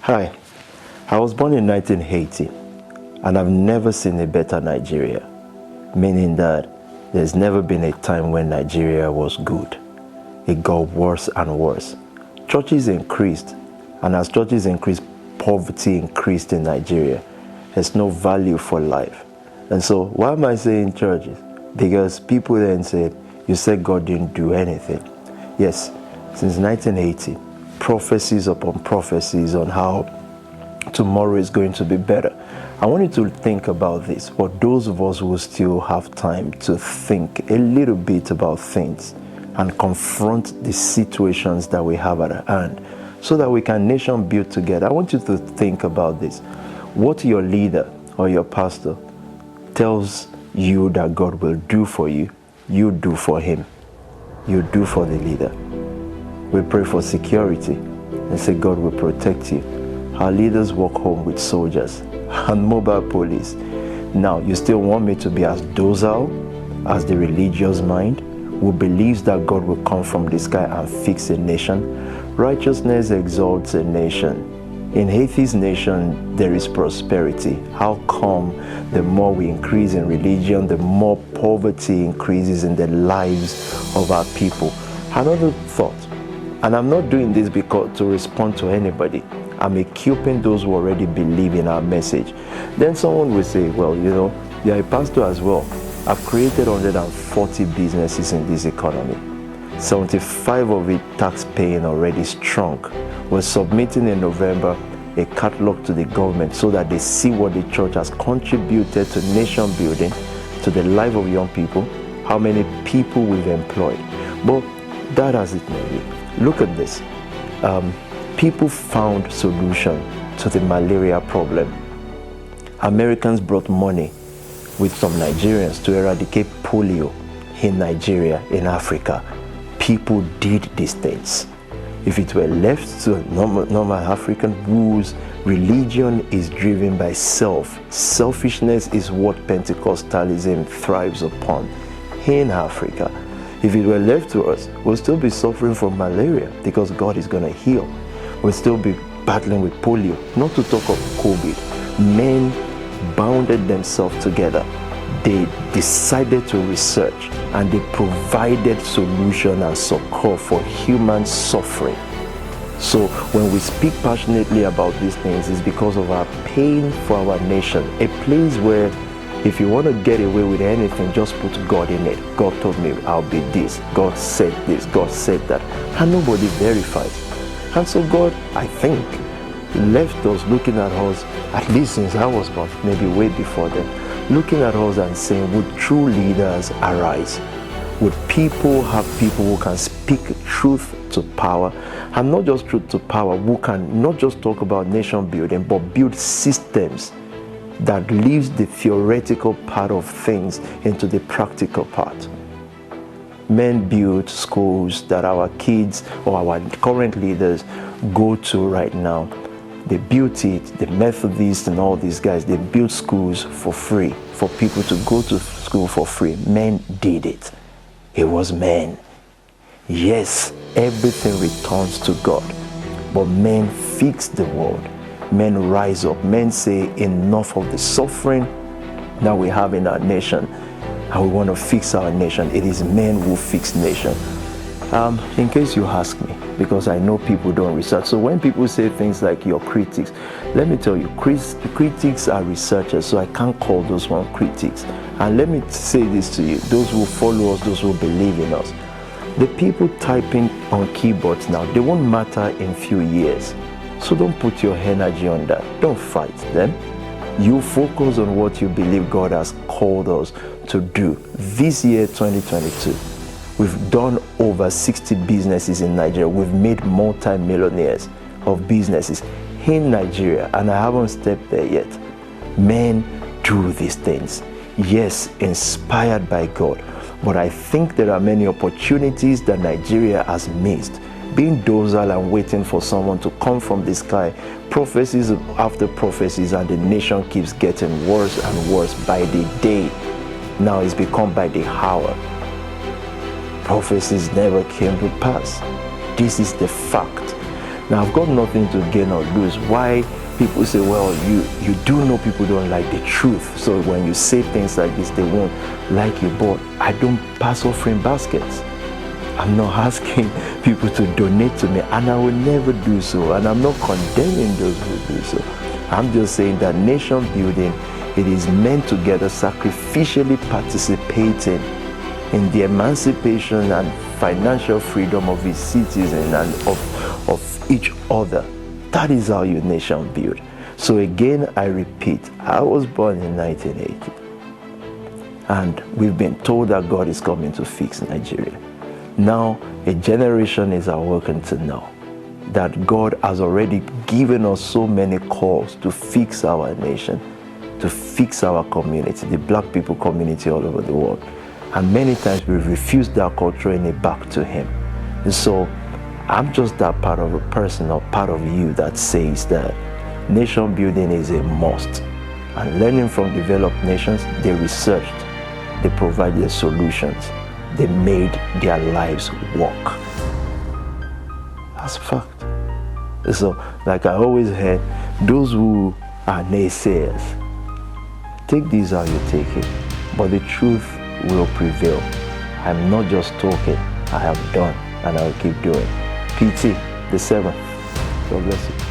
Hi, I was born in 1980 and I've never seen a better Nigeria, meaning that there's never been a time when Nigeria was good. It got worse and worse. Churches increased, and as churches increased, poverty increased in Nigeria. There's no value for life. And so why am I saying churches? Because people then said, you said God didn't do anything. Yes, since 1980, prophecies upon prophecies on how tomorrow is going to be better. I want you to think about this, for those of us who still have time to think a little bit about things and confront the situations that we have at hand so that we can nation build together. I want you to think about this. What your leader or your pastor tells you that God will do for you, you do for him. You do for the leader. We pray for security and say God will protect you. Our leaders walk home with soldiers and mobile police. Now, you still want me to be as docile as the religious mind who believes that God will come from the sky and fix a nation? Righteousness exalts a nation. In Haiti's nation, there is prosperity. How come the more we increase in religion, the more poverty increases in the lives of our people? Another thought, and I'm not doing this because to respond to anybody. I'm equipping those who already believe in our message. Then someone will say, well, you're a pastor as well. I've created 140 businesses in this economy. 75 of it tax-paying already strong. We're submitting in November a catalog to the government so that they see what the church has contributed to nation building, to the life of young people, how many people we've employed. But that as it may be. Look at this. People found solution to the malaria problem. Americans brought money with some Nigerians to eradicate polio in Nigeria, in Africa. People did these things. If it were left to normal African whose religion is driven by selfishness is what Pentecostalism thrives upon in Africa. If it were left to us, we'll still be suffering from malaria because God is going to heal. We'll still be battling with polio, not to talk of COVID. Men bounded themselves together. They decided to research and they provided solution and succor for human suffering. So when we speak passionately about these things, it's because of our pain for our nation. A place where if you want to get away with anything, just put God in it. God told me I'll be this. God said this. God said that. And nobody verifies. And so God, I think, left us looking at us, at least since I was born, maybe way before then, looking at us and saying, would true leaders arise? Would people have people who can speak truth to power? And not just truth to power, who can not just talk about nation building, but build systems that leaves the theoretical part of things into the practical part. Men build schools that our kids or our current leaders go to right now. They built it, the Methodists and all these guys, they built schools for free, for people to go to school for free. Men did it. It was men. Yes, everything returns to God, but men fix the world. Men rise up. Men say enough of the suffering that we have in our nation, and we want to fix our nation. It is men who fix nation. In case you ask me, because I know people don't research. So when people say things like your critics, let me tell you, critics are researchers, so I can't call those one critics. And let me say this to you, those who follow us, those who believe in us. The people typing on keyboards now, they won't matter in few years. So don't put your energy on that. Don't fight them. You focus on what you believe God has called us to do. This year, 2022, we've done over 60 businesses in Nigeria. We've made multi-millionaires of businesses in Nigeria, and I haven't stepped there yet. Men do these things. Yes, inspired by God. But I think there are many opportunities that Nigeria has missed. Being docile and waiting for someone to come from the sky, prophecies after prophecies, and the nation keeps getting worse and worse by the day. Now it's become by the hour. Prophecies never came to pass. This is the fact. Now, I've got nothing to gain or lose. Why people say, well, you do know people don't like the truth. So when you say things like this, they won't like you. But I don't pass offering baskets. I'm not asking people to donate to me, and I will never do so. And I'm not condemning those who do so. I'm just saying that nation building, it is meant to get us sacrificially participating in the emancipation and financial freedom of its citizens and of each other. That is how your nation build. So again, I repeat, I was born in 1980. And we've been told that God is coming to fix Nigeria. Now, a generation is awoken to know that God has already given us so many calls to fix our nation, to fix our community, the black people community all over the world. And many times we've refused that call, throwing it back to Him. And so I'm just that part of a person or part of you that says that nation building is a must. And learning from developed nations, they researched, they provided the solutions, they made their lives work. That's a fact. So, like I always heard, those who are naysayers, take this how you take it, but the truth will prevail. I'm not just talking, I have done, and I will keep doing. PT, the 7th. God bless you.